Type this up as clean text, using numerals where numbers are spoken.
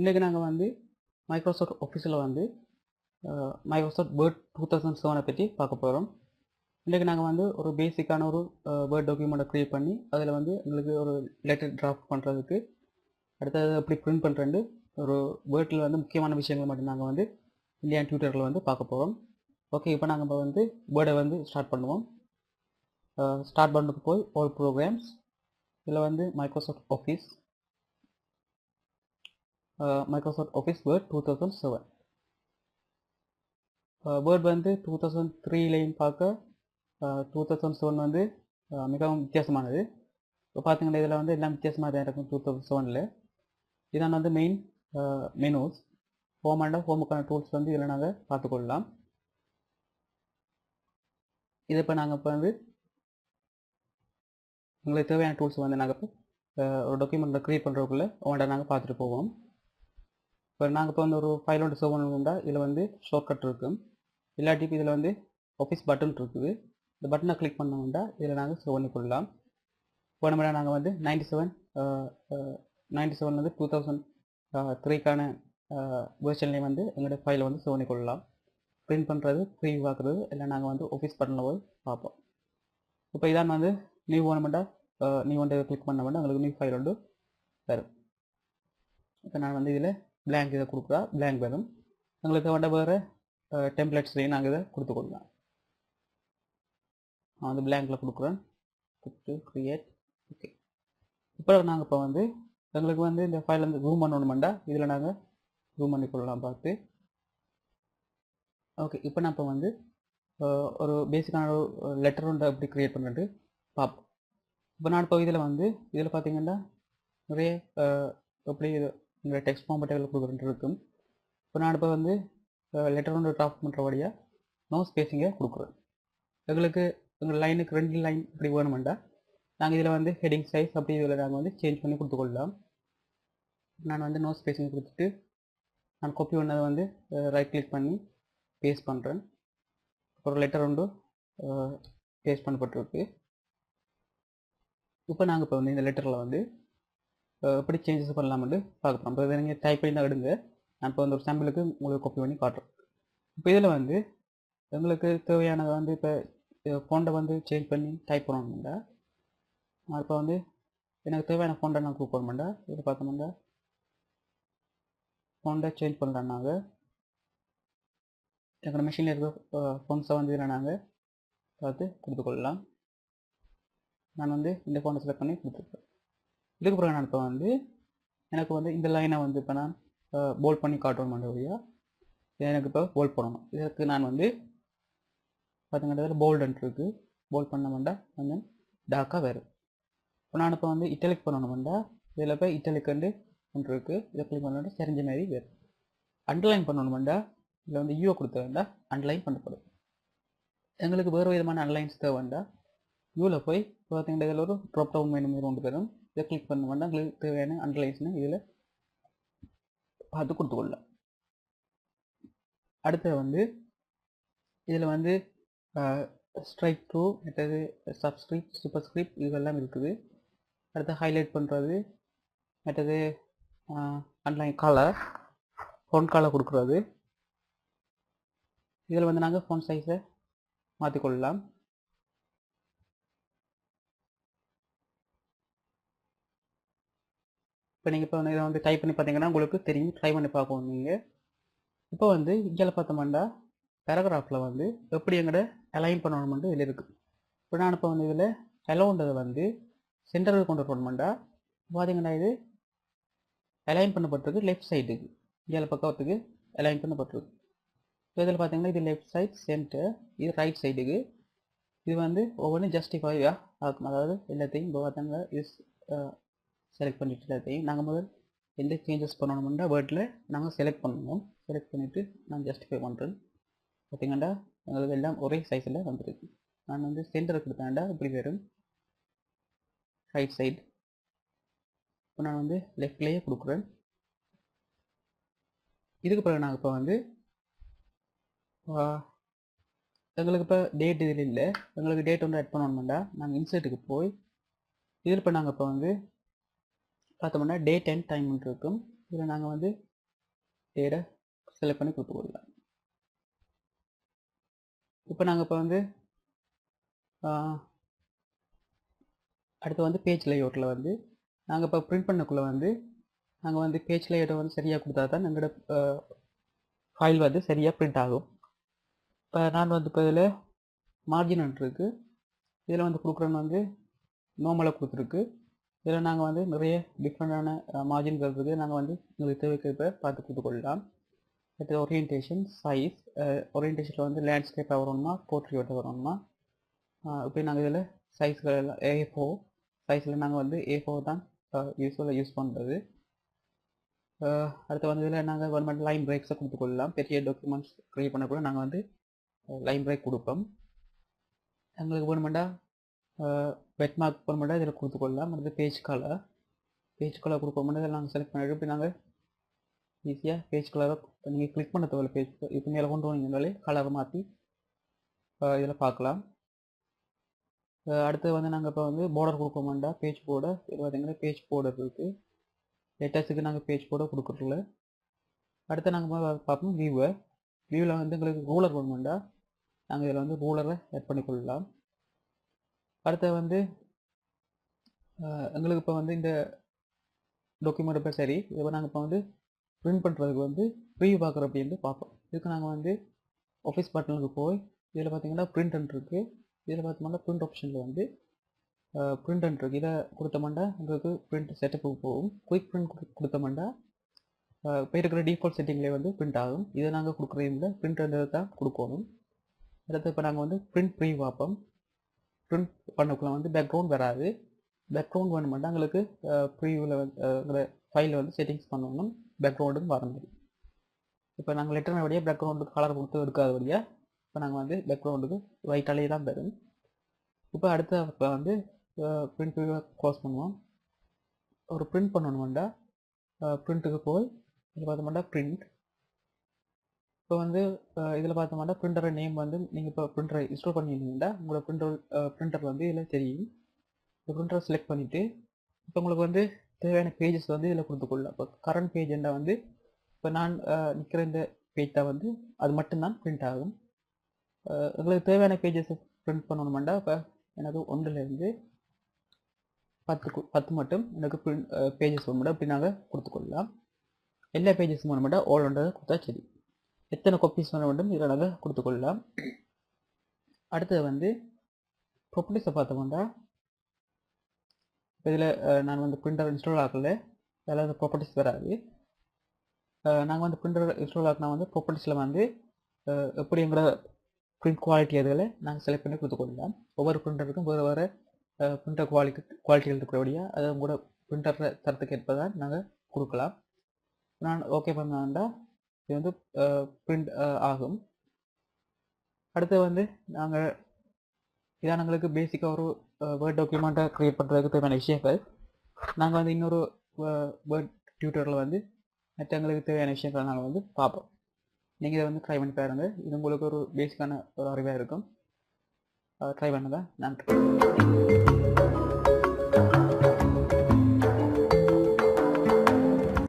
இன்றைக்கி நாங்கள் வந்து மைக்ரோசாஃப்ட் ஆஃபீஸில் வந்து மைக்ரோசாஃப்ட் வேர்ட் 2007 பற்றி பார்க்க போகிறோம். இன்றைக்கி நாங்கள் வந்து ஒரு பேசிக்கான ஒரு வேர்ட் டாக்குமெண்ட்டை க்ரியேட் பண்ணி அதில் வந்து எங்களுக்கு ஒரு லெட்டர் டிராஃப்ட் பண்ணுறதுக்கு அடுத்தது எப்படி பிரிண்ட் பண்ணுறது ஒரு வேர்ட்டில் வந்து முக்கியமான விஷயங்கள் மட்டும் நாங்கள் வந்து இந்தியன் டியூட்டரில் வந்து பார்க்க போகிறோம். ஓகே, இப்போ நாங்கள் இப்போ வந்து வேர்டை வந்து ஸ்டார்ட் பண்ணுவோம். ஸ்டார்ட் பண்ணுறதுக்கு போய் ஆல் ப்ரோக்ராம்ஸ், இதில் வந்து மைக்ரோசாஃப்ட் ஆஃபீஸ் வேர்ட் 2007. வேர்ட் வந்து 2003லையும் பார்க்க 2007 வந்து மிகவும் வித்தியாசமானது. இப்போ பார்த்தீங்கன்னா இதில் வந்து எல்லாம் வித்தியாசமாக தான் இருக்கும். 2007ல் இதான் வந்து மெயின் மெனூஸ். ஹோம் அண்ட் ஹோமுக்கான டூல்ஸ் வந்து இதில் நாங்கள் பார்த்துக்கொள்ளலாம். இது இப்போ நாங்கள் இப்போ வந்து உங்களுக்கு தேவையான டூல்ஸ் வந்து நாங்கள் இப்போ ஒரு டாக்குமெண்ட்டை க்ரியேட் பண்ணுறதுக்குள்ளே அவங்கள்ட்ட நாங்கள் பார்த்துட்டு போவோம். இப்போ நாங்கள் இப்போ வந்து ஒரு ஃபைல் ஒன்று சேவ் பண்ணணும்னா இதில் வந்து ஷார்ட்கட் இருக்கும். இல்லாட்டி இதில் வந்து ஆஃபீஸ் பட்டன் இருக்குது. இந்த பட்டனை கிளிக் பண்ணோம்னா இதில் நாங்கள் சேவ் பண்ணி கொள்ளலாம். இப்போ நம்ம நாங்கள் வந்து 97 வந்து 2003க்கான வேர்ஷன்லேயும் வந்து எங்களோட ஃபைலை வந்து சேவ் பண்ணி கொள்ளலாம். பிரிண்ட் பண்ணுறது, ப்ரீவியூ பார்க்குறது எல்லாம் நாங்கள் வந்து ஆஃபீஸ் பட்டனில் போய் பார்ப்போம். இப்போ இதான் வந்து நியூ வேணுமெண்டா நியூ வந்து கிளிக் பண்ண வேண்டாம், எங்களுக்கு நியூ ஃபைல் வந்து வரும். இப்போ நான் வந்து இதில் blank இதை கொடுக்குறா blank வரும். எங்களுக்கு வேண்ட வேறு டெம்ப்ளேட்ஸ்லேயும் நாங்கள் இதை கொடுத்துக்கொள்ளலாம். நான் வந்து blankiல் கொடுக்குறேன், க்ரியேட். ஓகே, இப்போ நாங்கள் இப்போ வந்து எங்களுக்கு வந்து இந்த ஃபைல் வந்து ஜூம் பண்ணணுமெண்டா இதில் நாங்கள் ஜூம் பண்ணிக்கொள்ளலாம் பார்த்து. ஓகே, இப்போ நான் இப்போ வந்து ஒரு பேசிக்கான ஒரு லெட்டர் ஒன்று எப்படி க்ரியேட் பண்ணிட்டு பார்ப்போம். இப்போ நான் இப்போ இதில் வந்து இதில் பார்த்தீங்கன்னா நிறைய எப்படி இந்த டெக்ஸ்ட் ஃபார்மேட்டுகள் கொடுக்குறது இருக்கும். இப்போ நான் இப்போ வந்து லெட்டர் ஒன்று டிராஃப்ட் பண்ணுறபடியாக நோ ஸ்பேஸிங்கை கொடுக்குறேன். எங்களுக்கு எங்கள் லைனுக்கு 2 லைன் இப்படி வேணுமெண்டா நாங்கள் இதில் வந்து ஹெட்டிங் சைஸ் அப்படி இதில் நாங்கள் வந்து சேஞ்ச் பண்ணி கொடுத்துக்கொள்ளலாம். நான் வந்து நோ ஸ்பேஸிங் கொடுத்துட்டு நான் காப்பி பண்ணதை வந்து ரைட் கிளிக் பண்ணி பேஸ்ட் பண்ணுறேன். ஒரு லெட்டர் ஒன்று பேஸ்ட் பண்ணப்பட்டிருக்கு. இப்போ நாங்கள் இப்போ வந்து இந்த லெட்டரில் வந்து எப்படி சேஞ்சஸ் பண்ணலாம்னு பார்க்க போகிறோம். இப்போ நீங்கள் டைப் பண்ணி தான் எடுங்க. நான் இப்போ வந்து ஒரு சாம்பிளுக்கு உங்களுக்கு காப்பி பண்ணி காட்டுறேன். இப்போ இதில் வந்து எங்களுக்கு தேவையானதை வந்து இப்போ ஃபோண்டை வந்து சேஞ்ச் பண்ணி டைப் பண்ணணும்டா. நான் இப்போ வந்து எனக்கு தேவையான ஃபோண்டை நான் கொடுக்கணுமெண்டா இதில் பார்த்தோம்னா ஃபோண்டை சேஞ்ச் பண்ணுறேன். நாங்கள் எங்களோட மிஷினில் இருக்க ஃபோன்ஸை வந்து இதில் நாங்கள் பார்த்து கொடுத்துக்கொள்ளலாம். நான் வந்து இந்த ஃபோனை செலக்ட் பண்ணி கொடுத்துருக்கேன். இதுக்கு பிறகு நான் இப்போ வந்து எனக்கு வந்து இந்த லைனை வந்து இப்போ நான் போல்ட் பண்ணி காட்டணும் வழியாக எனக்கு இப்போ போல்ட் பண்ணணும். இதற்கு நான் வந்து பார்த்தீங்கன்னா போல்டுன்ட்டு இருக்குது. போல்ட் பண்ண கொஞ்சம் டார்க்காக வேறு. இப்போ நான் இப்போ வந்து இட்டலிக் பண்ணணுமெண்டா இதில் போய் இட்டலிக்கு ஒன்று இருக்குது. இதை கிளிக் பண்ண செறிஞ்ச மாதிரி வேறு. அண்டர்லைன் பண்ணணுமெண்டா இதில் வந்து யூ கொடுத்த வேண்டாம் அண்டர்லைன் பண்ணப்படும். எங்களுக்கு வேறு விதமான அண்டர்லைன்ஸ் தேவை வேண்டாம். யூவில் போய் பார்த்தீங்கன்னா இதில் ஒரு ட்ராப் டவுன் மெனு ஒன்று தரும். இதை கிளிக் பண்ண வேண்டாம். எங்களுக்கு தேவையான அண்டர்லைன்ஸ்னு இதில் பார்த்து கொடுத்துக்கொள்ளலாம். அடுத்து வந்து இதில் வந்து ஸ்ட்ரைக் த்ரூ, மற்றது சப்ஸ்கிரிப்ட், சூப்பர்ஸ்கிரிப்ட் இதெல்லாம் இருக்குது. அடுத்து ஹைலைட் பண்ணுறது, மற்றது அண்டர்லைன் கலர், ஃபோன் கலர் கொடுக்குறது. இதில் வந்து நாங்கள் ஃபோன் சைஸை மாற்றிக்கொள்ளலாம். இப்போ நீங்கள் இப்போ இதை வந்து டைப் பண்ணி பார்த்தீங்கன்னா உங்களுக்கு தெரியும். ட்ரை பண்ணி பார்க்கணும் நீங்கள். இப்போ வந்து இங்கே பார்த்தோம்னா பேராகிராஃபில் வந்து எப்படி எங்கள்ட அலைன் பண்ணணுமெண்டு இதில் இருக்குது. இப்போ நான் இப்போ வந்து இதில் அலோன்றதை வந்து சென்டருக்கு கொண்டு வரணுமெண்டா பார்த்தீங்கன்னா இது அலைன் பண்ணப்பட்டிருக்கு லெஃப்ட் சைடுக்கு, இங்கே பக்கத்துக்கு அலைன் பண்ணப்பட்டிருக்கு. இப்போ இதில் பார்த்தீங்கன்னா இது லெஃப்ட் சைட் சென்டர், இது ரைட் சைடுக்கு. இது வந்து ஒவ்வொன்றும் ஜஸ்டிஃபைவாக ஆகும். அதாவது எல்லாத்தையும் இப்போ பார்த்தீங்கன்னா இது செலக்ட் பண்ணிட்டு எல்லாத்தையும் நாங்கள் முதல் எந்த சேஞ்சஸ் பண்ணணுமெண்டா வேர்டில் நாங்கள் செலக்ட் பண்ணணும். செலக்ட் பண்ணிவிட்டு நான் ஜஸ்டிஃபை பண்ணுறேன். பார்த்தீங்கன்னா எங்களுக்கு எல்லாம் ஒரே சைஸில் வந்துருக்கு. நான் வந்து சென்டருக்கு கொடுத்தேன்டா இப்படி வரும் ரைட் சைடு. இப்போ நான் வந்து லெஃப்ட்லேயே கொடுக்குறேன். இதுக்கு பிறகு நாங்கள் இப்போ வந்து எங்களுக்கு இப்போ டேட் இதில் இல்லை. எங்களுக்கு டேட் வந்து ஆட் பண்ணணும்னா நாங்கள் இன்சர்ட்டுக்கு போய் இதில் இப்போ நாங்கள் இப்போ வந்து பார்த்தோம்னா டேட் அண்ட் டைம் இருக்கும். இதில் நாங்கள் வந்து டேட்டை செலக்ட் பண்ணி கொடுத்துக்கொள்ளலாம். இப்போ நாங்கள் இப்போ வந்து அடுத்து வந்து பேஜ் லேஅவுட்டில் வந்து நாங்கள் இப்போ பிரிண்ட் பண்ணக்குள்ளே வந்து நாங்கள் வந்து பேஜ் லேஅவுட்டை வந்து சரியாக கொடுத்தா தான் எங்களோட ஃபைல் வந்து சரியாக பிரிண்ட் ஆகும். இப்போ நான் வந்து இப்போ இதில் மார்ஜின் இருக்குது, இதில் வந்து கொடுக்குறேன்னு வந்து நார்மலாக கொடுத்துருக்கு. இதில் நாங்கள் வந்து நிறைய டிஃப்ரெண்டான மார்ஜின்கள் இருக்குது, நாங்கள் வந்து உங்களுக்கு தேவைக்கேற்ப பார்த்து கொடுத்துக்கொள்ளலாம். அடுத்து ஓரியன்டேஷன், சைஸ், ஓரியன்டேஷனில் வந்து லேண்ட்ஸ்கேப்பாக வரணுமா போர்ட்ரேட்டாக வரணுமா. இப்போ நாங்கள் இதில் சைஸ்கள் எல்லாம் A4 சைஸில் நாங்கள் வந்து A4 தான் யூஸ்வலாக யூஸ் பண்ணுறது. அடுத்து வந்து இதில் நாங்கள் கவர்மெண்ட் லைன் பிரேக்ஸை கொடுத்துக்கொள்ளலாம். பெரிய டாக்குமெண்ட்ஸ் க்ரியேட் பண்ண கூட நாங்கள் வந்து லைன் பிரேக் கொடுப்போம். எங்களுக்கு கவர்மெண்ட்டாக வெட் மார்க் கவர்மெண்ட்டாக இதில் கொடுத்துக்கொள்ளலாம். அடுத்து பேஜ் கலர் கொடுப்போம். இதில் நாங்கள் செலக்ட் பண்ணிட்டு இப்போ நாங்கள் ஈஸியாக பேஜ் கலரை நீங்கள் கிளிக் பண்ண தேவையில்ல. பேஜ் இப்போ மேலே கொண்டு வந்தீங்கனாலே கலரை மாற்றி இதில் பார்க்கலாம். அடுத்து வந்து நாங்கள் இப்போ வந்து பார்டர் கொடுப்போம்டா, பேஜ் போர்டை இது பார்த்தீங்கன்னா பேஜ் போர்டர் இருக்குது. லெட்டர்ஸுக்கு நாங்கள் பேஜ் போர்டை கொடுக்குறதில்ல. அடுத்து நாங்கள் பார்ப்போம் வியூவில் வந்து எங்களுக்கு ரூலர் வேணுமெண்டா நாங்கள் இதில் வந்து ரூலரை ஆட் பண்ணிக்கொள்ளலாம். அடுத்து வந்து எங்களுக்கு இப்போ வந்து இந்த டாக்குமெண்ட் இப்போ சரி, இப்போ நாங்கள் இப்போ வந்து பிரிண்ட் பண்ணுறதுக்கு வந்து ப்ரீவியூ பார்க்குறோம் அப்படின்ட்டு பார்ப்போம். இதுக்கு நாங்கள் வந்து ஆஃபீஸ் பட்டனுக்கு போய் இதில் பார்த்தீங்கன்னா பிரிண்ட் இருக்குது. இதில் பார்த்தோம்னா பிரிண்ட் ஆப்ஷனில் வந்து பிரிண்ட் இருக்குது. இதை கொடுத்தோம்னா உங்களுக்கு பிரிண்ட் செட்டப்புக்கு போகும். குயிக் பிரிண்ட் கொடுத்தோம்னா இப்போ இருக்கிற டிஃபால்ட் செட்டிங்லேயே வந்து பிரிண்ட் ஆகும். இதை நாங்கள் கொடுக்குறதுல பிரிண்ட் தான் கொடுக்கணும். அடுத்து இப்போ நாங்கள் வந்து பிரிண்ட் ப்ரீவியூ பார்ப்போம். பிரிண்ட் பண்ணக்குள்ள வந்து பேக்ரவுண்ட் வராது. பேக்ரவுண்ட் வேணுமெண்டா எங்களுக்கு ப்ரீவியூவில் வந்து ஃபைலில் வந்து செட்டிங்ஸ் பண்ணணும், பேக்ரவுண்டும் வர மாதிரி. இப்போ நாங்கள் லெட்டர் வழியாக பேக்ரவுண்டுக்கு கலர் கொடுத்து எடுக்காத வழியாக இப்போ நாங்கள் வந்து பேக்ரவுண்டுக்கு ஒயிட்டாலேயே தான் தரும். இப்போ அடுத்த வந்து பிரிண்ட் ப்ரீவியூவை க்ளோஸ் பண்ணுவோம். ஒரு பிரிண்ட் பண்ணணுமெண்டா பிரிண்ட்டுக்கு போய் இதில் பார்த்தோம்னா பிரிண்ட். இப்போ வந்து இதில் பார்த்தோம்னா பிரிண்டரோட நேம் வந்து நீங்கள் இப்போ பிரிண்டரை இன்ஸ்டால் பண்ணியிருந்தீங்கன்னா உங்களோட பிரிண்டர் வந்து இதில் தெரியும். இந்த பிரிண்டரை செலக்ட் பண்ணிவிட்டு இப்போ உங்களுக்கு வந்து தேவையான பேஜஸ் வந்து இதில் கொடுத்துக்கொள்ளலாம். இப்போ கரண்ட் பேஜ் என்ன வந்து இப்போ நான் நிற்கிற இந்த பேஜ் தான் வந்து அது மட்டும்தான் பிரிண்ட் ஆகும். உங்களுக்கு தேவையான பேஜஸ் பிரிண்ட் பண்ணணுமெண்டா இப்போ எனக்கு 1லேருந்து 10 மட்டும் எனக்கு பிரிண்ட் பேஜஸ் வேணுமெண்டா அப்படி நாங்கள் கொடுத்துக்கொள்ளலாம். எல்லா பேஜஸும் வேணுமெண்டா ஓல்ன்றதை கொடுத்தா சரி. எத்தனை காப்பீஸ் வேணும் வேண்டும் இதில் நாங்கள் கொடுத்துக்கொள்ளலாம். அடுத்தது வந்து ப்ராப்பர்ட்டிஸை பார்த்தோம்னா இதில் நான் வந்து பிரிண்டர் இன்ஸ்டால் ஆகலை, அதில் அந்த ப்ராப்பர்ட்டிஸ் வராது. நாங்கள் வந்து பிரிண்டர் இன்ஸ்டால் ஆகினா வந்து ப்ராப்பர்ட்டிஸில் வந்து எப்படி எங்களோட பிரிண்ட் குவாலிட்டி அதில் நாங்கள் செலக்ட் பண்ணி கொடுத்துக்கொள்ளலாம். ஒவ்வொரு பிரிண்டருக்கும் வேறு வேறு பிரிண்டர் குவாலிட்டிகள் இருக்கிறபடியாக அதை உங்களோட பிரிண்டர் தரத்துக்கு ஏற்ப தான் நாங்கள் கொடுக்கலாம். நான் ஓகே பண்ணாண்டா இது வந்து பிரிண்ட் ஆகும். அடுத்து வந்து நாங்கள் இதான் எங்களுக்கு பேசிக்காக ஒரு வேர்ட் டாக்குமெண்ட்டை க்ரியேட் பண்ணுறதுக்கு தேவையான விஷயங்கள். நாங்கள் வந்து இன்னொரு வேர்ட் டியூட்டரில் வந்து மற்றவங்களுக்கு தேவையான விஷயங்களை நாங்கள் வந்து பார்ப்போம். நீங்கள் இதை வந்து ட்ரை பண்ணி பாருங்கள். இது உங்களுக்கு ஒரு பேசிக்கான ஒரு அறிவாக இருக்கும். ட்ரை பண்ணுங்கள். நன்றி.